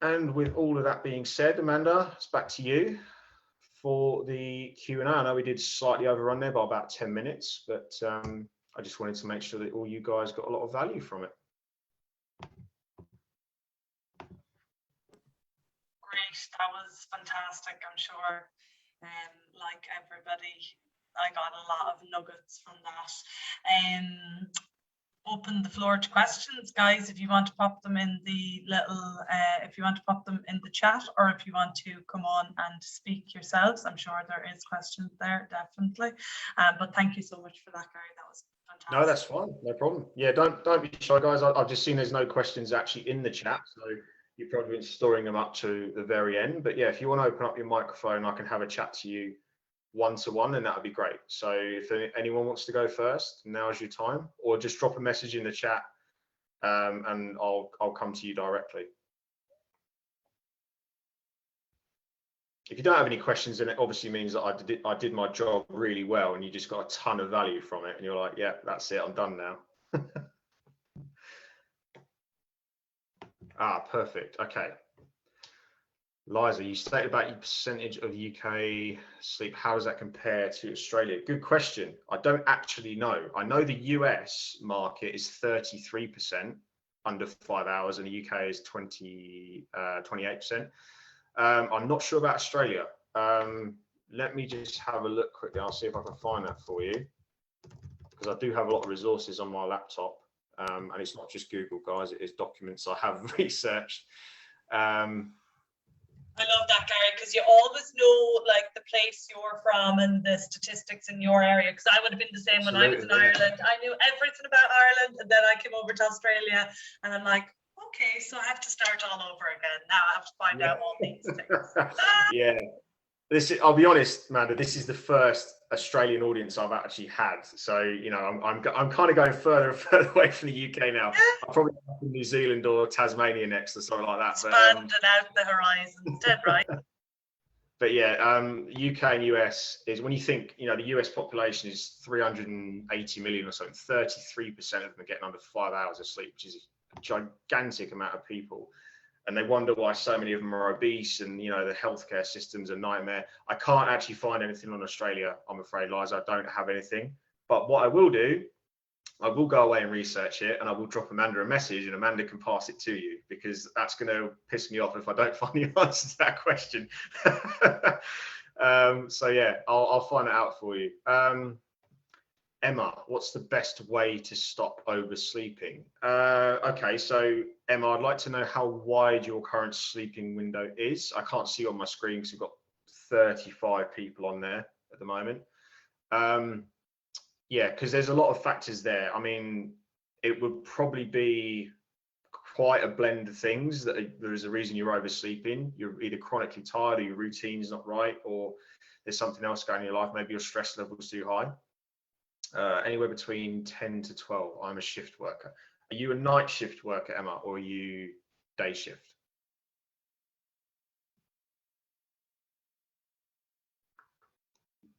And with all of that being said, Amanda, it's back to you for the Q&A. I know we did slightly overrun there by about 10 minutes, but I just wanted to make sure that all you guys got a lot of value from it. Great, that was fantastic. I'm sure, like everybody, I got a lot of nuggets from that. Open the floor to questions, guys. If you want to pop them in the little, if you want to pop them in the chat, or if you want to come on and speak yourselves, I'm sure there is questions there, definitely. But thank you so much for that, Gary. That was fantastic. No, that's fine, no problem. Yeah, don't be shy, guys. I've just seen there's no questions actually in the chat, so you've probably been storing them up to the very end. But yeah, if you want to open up your microphone, I can have a chat to you one-to-one, and that would be great. So if anyone wants to go first, now's your time, or just drop a message in the chat, and I'll come to you directly. If you don't have any questions, then it obviously means that I did my job really well, and you just got a ton of value from it, and you're like, yeah, that's it, I'm done now. Perfect. Okay. Liza, you stated about your percentage of UK sleep. How does that compare to Australia? Good question. I don't actually know. I know the US market is 33% under 5 hours, and the UK is 28%. I'm not sure about Australia. Let me just have a look quickly. I'll see if I can find that for you, because I do have a lot of resources on my laptop, and it's not just Google, guys. It is documents I have researched. I love that, Gary, because you always know like the place you're from and the statistics in your area. Because I would have been the same when I was in Ireland. I knew everything about Ireland, and then I came over to Australia, and I'm like, okay, so I have to start all over again. Now I have to find out all these things. Yeah. I'll be honest, Amanda, this is the first Australian audience I've actually had. So, you know, I'm kind of going further and further away from the UK now. I'll probably go to New Zealand or Tasmania next or something like that. Expanding out the horizons, dead right. But yeah, UK and US is, when you think, you know, the US population is 380 million or something, 33% of them are getting under 5 hours of sleep, which is a gigantic amount of people. And they wonder why so many of them are obese, and you know the healthcare system's a nightmare. I can't actually find anything on Australia, I'm afraid, Liza. I don't have anything. But what I will do, I will go away and research it, and I will drop Amanda a message, and Amanda can pass it to you, because that's going to piss me off if I don't find the answer to that question. So yeah, I'll find it out for you. Emma, what's the best way to stop oversleeping? Okay, so Emma, I'd like to know how wide your current sleeping window is. I can't see on my screen because we've got 35 people on there at the moment. Yeah, because there's a lot of factors there. I mean, it would probably be quite a blend of things. There is a reason you're oversleeping. You're either chronically tired, or your routine's not right, or there's something else going on in your life. Maybe your stress level's too high. Anywhere between 10 to 12. I'm a shift worker. Are you a night shift worker, Emma, or are you day shift?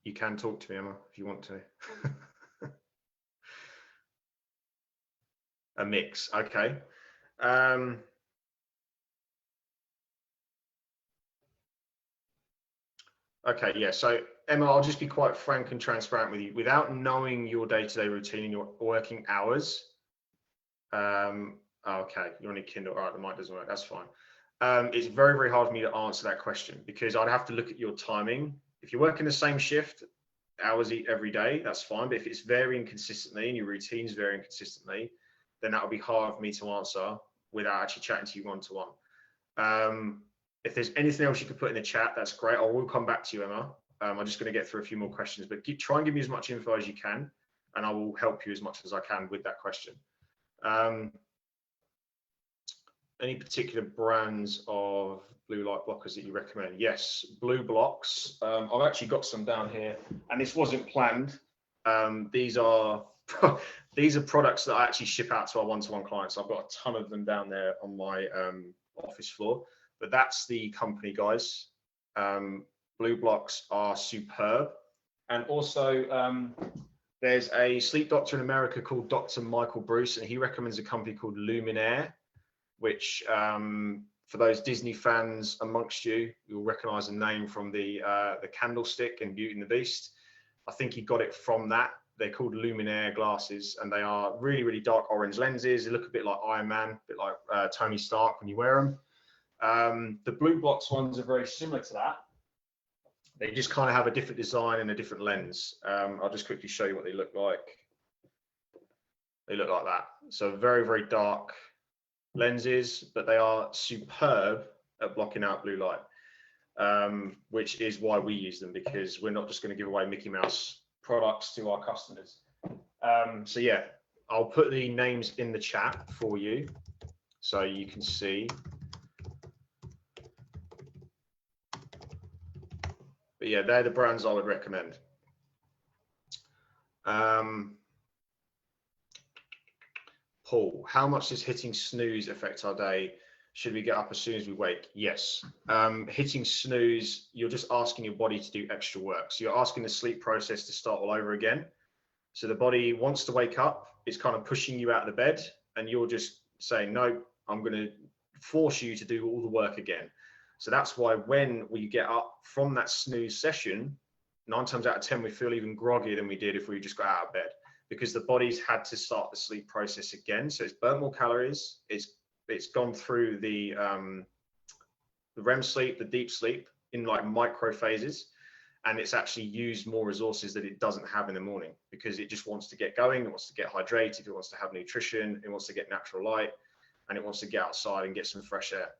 You can talk to me, Emma, if you want to. A mix, okay. Okay, yeah, so Emma, I'll just be quite frank and transparent with you. Without knowing your day-to-day routine and your working hours, okay, you're on a Kindle. All right, the mic doesn't work. That's fine. It's very, very hard for me to answer that question, because I'd have to look at your timing. If you're working the same shift, hours every day, that's fine. But if it's varying consistently and your routine's varying consistently, then that would be hard for me to answer without actually chatting to you one-to-one. If there's anything else you could put in the chat, that's great. I will come back to you, Emma. I'm just going to get through a few more questions, but try and give me as much info as you can, and I will help you as much as I can with that question. Any particular brands of blue light blockers that you recommend? Yes, BlueBlox. I've actually got some down here, and this wasn't planned. These are these are products that I actually ship out to our one-to-one clients. I've got a ton of them down there on my office floor, but that's the company, guys. Blue blocks are superb. And also, there's a sleep doctor in America called Dr. Michael Bruce, and he recommends a company called Luminaire, which for those Disney fans amongst you, you'll recognize the name from the candlestick in Beauty and the Beast. I think he got it from that. They're called Luminaire glasses, and they are really, really dark orange lenses. They look a bit like Iron Man, a bit like Tony Stark when you wear them. The Blue Blocks ones are very similar to that. They just kind of have a different design and a different lens. I'll just quickly show you what they look like. They look like that. So very, very dark lenses, but they are superb at blocking out blue light, which is why we use them, because we're not just going to give away Mickey Mouse products to our customers. So yeah, I'll put the names in the chat for you so you can see. But yeah, they're the brands I would recommend. Paul, how much does hitting snooze affect our day? Should we get up as soon as we wake? Yes. Hitting snooze, you're just asking your body to do extra work. So you're asking the sleep process to start all over again. So the body wants to wake up. It's kind of pushing you out of the bed, and you're just saying, no, I'm going to force you to do all the work again. So that's why when we get up from that snooze session, 9 times out of 10, we feel even groggier than we did if we just got out of bed, because the body's had to start the sleep process again. So it's burnt more calories. It's gone through the REM sleep, the deep sleep, in like micro phases, and it's actually used more resources that it doesn't have in the morning, because it just wants to get going. It wants to get hydrated. It wants to have nutrition. It wants to get natural light, and it wants to get outside and get some fresh air.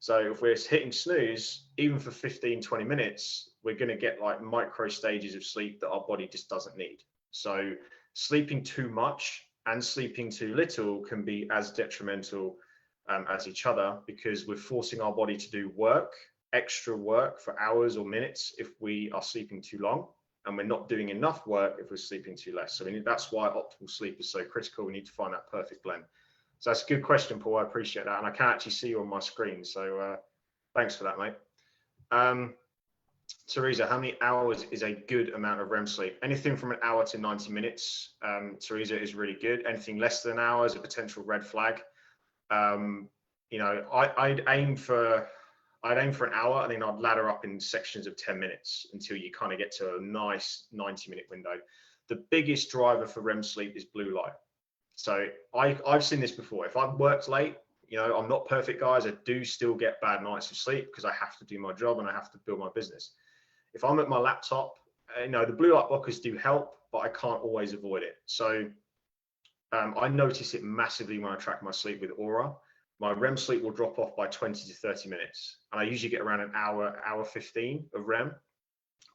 So if we're hitting snooze, even for 15, 20 minutes, we're going to get like micro stages of sleep that our body just doesn't need. So sleeping too much and sleeping too little can be as detrimental as each other, because we're forcing our body to do work, extra work for hours or minutes if we are sleeping too long, and we're not doing enough work if we're sleeping too less. So that's why optimal sleep is so critical. We need to find that perfect blend. So that's a good question, Paul. I appreciate that. And I can actually see you on my screen. So thanks for that, mate. Teresa, how many hours is a good amount of REM sleep? Anything from an hour to 90 minutes, Teresa, is really good. Anything less than an hour is a potential red flag. You know, I'd aim for an hour, and then I'd ladder up in sections of 10 minutes until you kind of get to a nice 90-minute window. The biggest driver for REM sleep is blue light. So I've seen this before. If I've worked late, you know, I'm not perfect, guys. I do still get bad nights of sleep because I have to do my job and I have to build my business. If I'm at my laptop, you know, the blue light blockers do help, but I can't always avoid it. So I notice it massively when I track my sleep with Aura. My REM sleep will drop off by 20 to 30 minutes. And I usually get around an hour 15 of REM.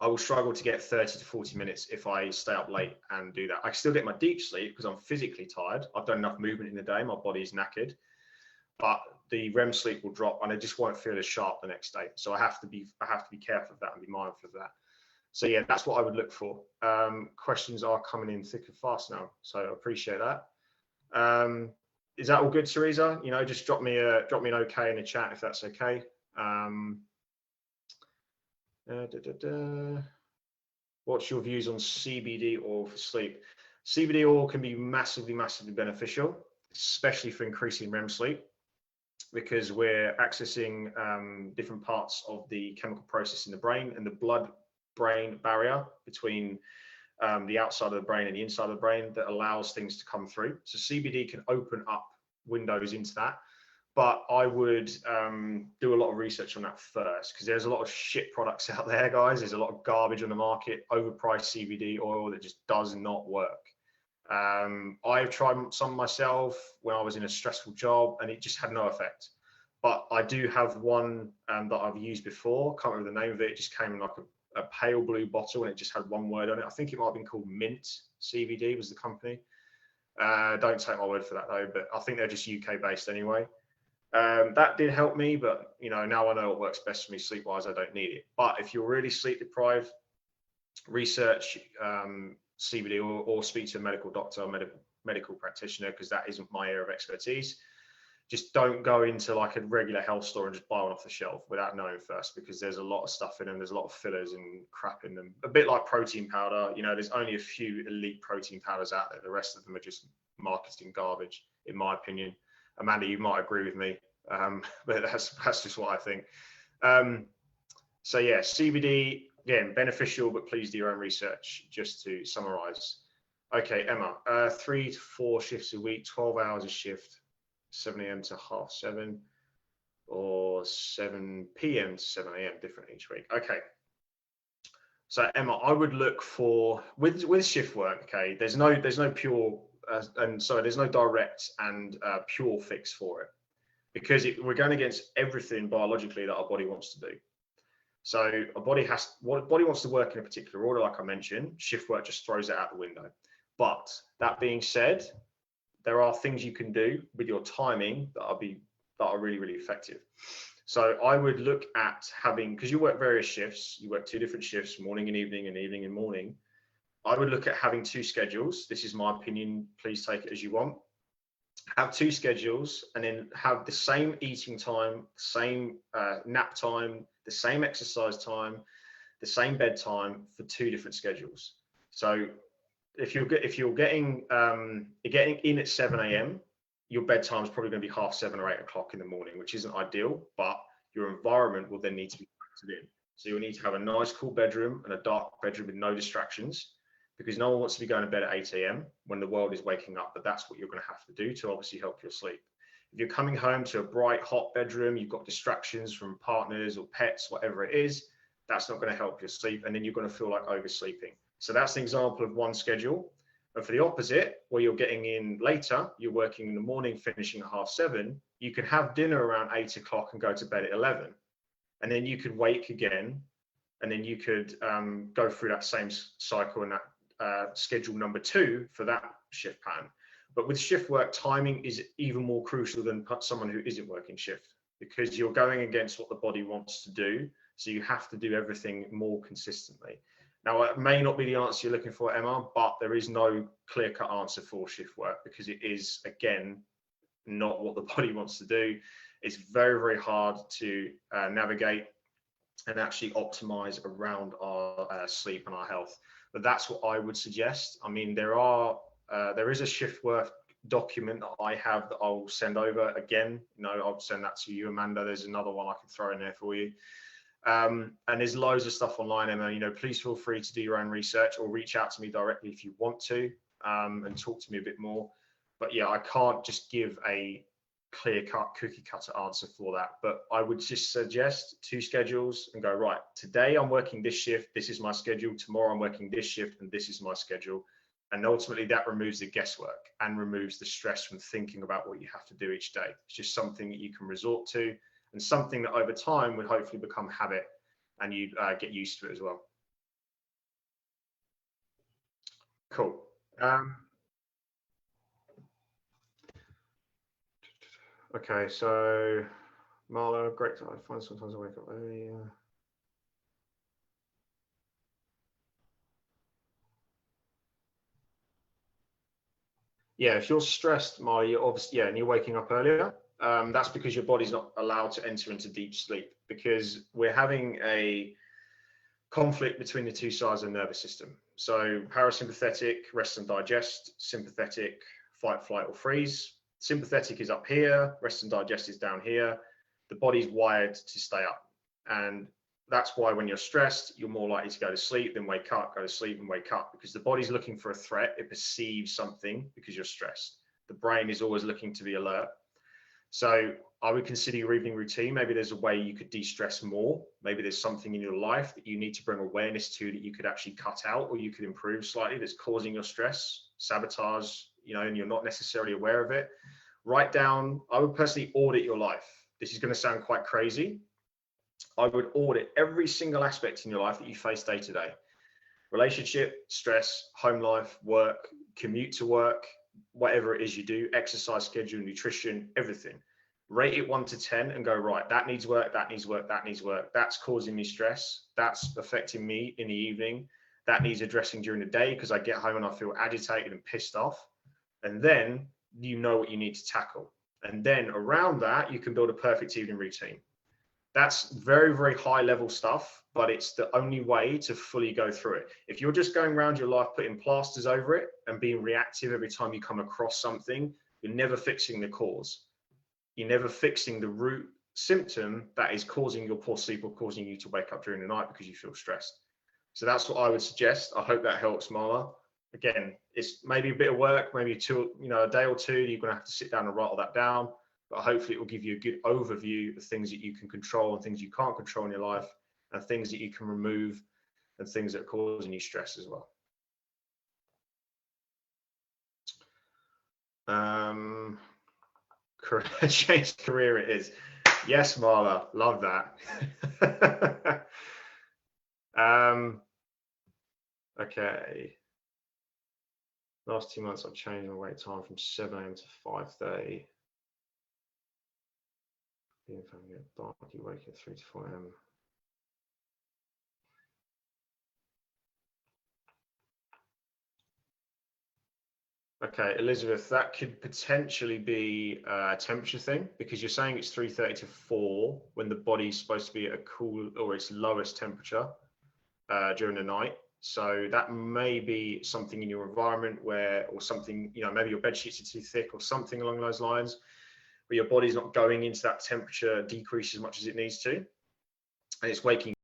I will struggle to get 30 to 40 minutes if I stay up late and do that. I still get my deep sleep because I'm physically tired. I've done enough movement in the day. My body's knackered. But the REM sleep will drop, and I just won't feel as sharp the next day. So I have to be careful of that and be mindful of that. So yeah, that's what I would look for. Questions are coming in thick and fast now, so I appreciate that. Is that all good, Teresa? You know, just drop me an okay in the chat if that's okay. What's your views on CBD oil for sleep? CBD oil can be massively beneficial, especially for increasing REM sleep, because we're accessing different parts of the chemical process in the brain, and the blood-brain barrier between the outside of the brain and the inside of the brain that allows things to come through. So CBD can open up windows into that. But I would do a lot of research on that first, because there's a lot of shit products out there, guys. There's a lot of garbage on the market, overpriced CBD oil that just does not work. I've tried some myself when I was in a stressful job, and it just had no effect. But I do have one that I've used before. Can't remember the name of it. It just came in like a pale blue bottle, and it just had one word on it. I think it might have been called Mint CBD was the company. Don't take my word for that though, but I think they're just UK based anyway. That did help me, but you know, now I know what works best for me sleep wise. I don't need it. But if you're really sleep deprived, research CBD or speak to a medical doctor or medical practitioner, because that isn't my area of expertise. Just don't go into like a regular health store and just buy one off the shelf without knowing first, because there's a lot of stuff in them. There's a lot of fillers and crap in them. A bit like protein powder, you know, there's only a few elite protein powders out there. The rest of them are just marketing garbage, in my opinion. Amanda, you might agree with me, but that's just what I think. So yeah, CBD, again, beneficial, but please do your own research, just to summarize. Okay, Emma, 3 to 4 shifts a week, 12 hours a shift, 7 a.m. to 7:30, or 7 p.m. to 7 a.m. different each week. Okay. So Emma, I would look for with shift work. Okay, there's no pure there's no direct and pure fix for it, because we're going against everything biologically that our body wants to do. So our body wants to work in a particular order, like I mentioned. Shift work just throws it out the window. But that being said, there are things you can do with your timing that are really, really effective. So I would look at having, because you work various shifts, you work 2 different shifts, morning and evening and morning. I would look at having 2 schedules. This is my opinion. Please take it as you want. Have 2 schedules, and then have the same eating time, same nap time, the same exercise time, the same bedtime for 2 different schedules. So if you're getting in at 7 a.m., your bedtime is probably going to be 7:30 or 8 o'clock in the morning, which isn't ideal, but your environment will then need to be factored in. So you'll need to have a nice cool bedroom and a dark bedroom with no distractions, because no one wants to be going to bed at 8 a.m. when the world is waking up, but that's what you're going to have to do to obviously help your sleep. If you're coming home to a bright, hot bedroom, you've got distractions from partners or pets, whatever it is, that's not going to help your sleep, and then you're going to feel like oversleeping. So that's an example of one schedule. And for the opposite, where you're getting in later, you're working in the morning, finishing at 7:30, you could have dinner around 8 o'clock and go to bed at 11. And then you could wake again, and then you could go through that same cycle and that schedule number 2 for that shift pattern. But with shift work, timing is even more crucial than someone who isn't working shift, because you're going against what the body wants to do. So you have to do everything more consistently. Now, it may not be the answer you're looking for, Emma, but there is no clear-cut answer for shift work, because it is, again, not what the body wants to do. It's very, very hard to navigate and actually optimize around our sleep and our health. But that's what I would suggest. I mean, there is a shift work document that I have that I'll send over again. I'll send that to you, Amanda. There's another one I can throw in there for you. And there's loads of stuff online, Emma. Please feel free to do your own research or reach out to me directly if you want to, and talk to me a bit more. But yeah, I can't just give a clear-cut, cookie-cutter answer for that. But I would just suggest 2 schedules and go, right, today I'm working this shift, this is my schedule. Tomorrow I'm working this shift, and this is my schedule. And ultimately that removes the guesswork and removes the stress from thinking about what you have to do each day. It's just something that you can resort to, and something that over time would hopefully become habit, and you get used to it as well. Cool. Okay, so Marlo, great. I find sometimes I wake up early. Yeah, if you're stressed, Marlo, you're obviously, and you're waking up earlier. That's because your body's not allowed to enter into deep sleep, because we're having a conflict between the 2 sides of the nervous system. So parasympathetic, rest and digest; sympathetic, fight, flight, or freeze. Sympathetic is up here, rest and digest is down here. The body's wired to stay up. And that's why when you're stressed, you're more likely to go to sleep, then wake up, go to sleep and wake up, because the body's looking for a threat. It perceives something because you're stressed. The brain is always looking to be alert. So I would consider your evening routine. Maybe there's a way you could de-stress more. Maybe there's something in your life that you need to bring awareness to that you could actually cut out, or you could improve slightly, that's causing your stress, sabotage, and you're not necessarily aware of it. Write down, I would personally audit your life. This is going to sound quite crazy. I would audit every single aspect in your life that you face day to day. Relationship, stress, home life, work, commute to work, whatever it is you do, exercise schedule, nutrition, everything. Rate it 1 to 10 and go, right, that needs work, that needs work, that needs work. That's causing me stress. That's affecting me in the evening. that needs addressing during the day because I get home and I feel agitated and pissed off. And then you know what you need to tackle. And then around that, you can build a perfect evening routine. That's very, very high level stuff, but it's the only way to fully go through it. If you're just going around your life putting plasters over it and being reactive every time you come across something, you're never fixing the cause. You're never fixing the root symptom that is causing your poor sleep or causing you to wake up during the night because you feel stressed. So that's what I would suggest. I hope that helps, Marla. Again, it's maybe a bit of work, maybe a day or two, you're going to have to sit down and write all that down. But hopefully it will give you a good overview of things that you can control and things you can't control in your life, and things that you can remove and things that are causing you stress as well. Change career it is. Yes, Marla, love that. Okay. Last 2 months, I've changed my wake time from 7 AM to 5:30. Being family at dark, you wake at 3 to 4 AM. Okay, Elizabeth, that could potentially be a temperature thing because you're saying it's 3:30 to 4 when the body's supposed to be at a cool or its lowest temperature during the night. So that may be something in your environment or something, maybe your bed sheets are too thick or something along those lines, where your body's not going into that temperature decrease as much as it needs to, and it's waking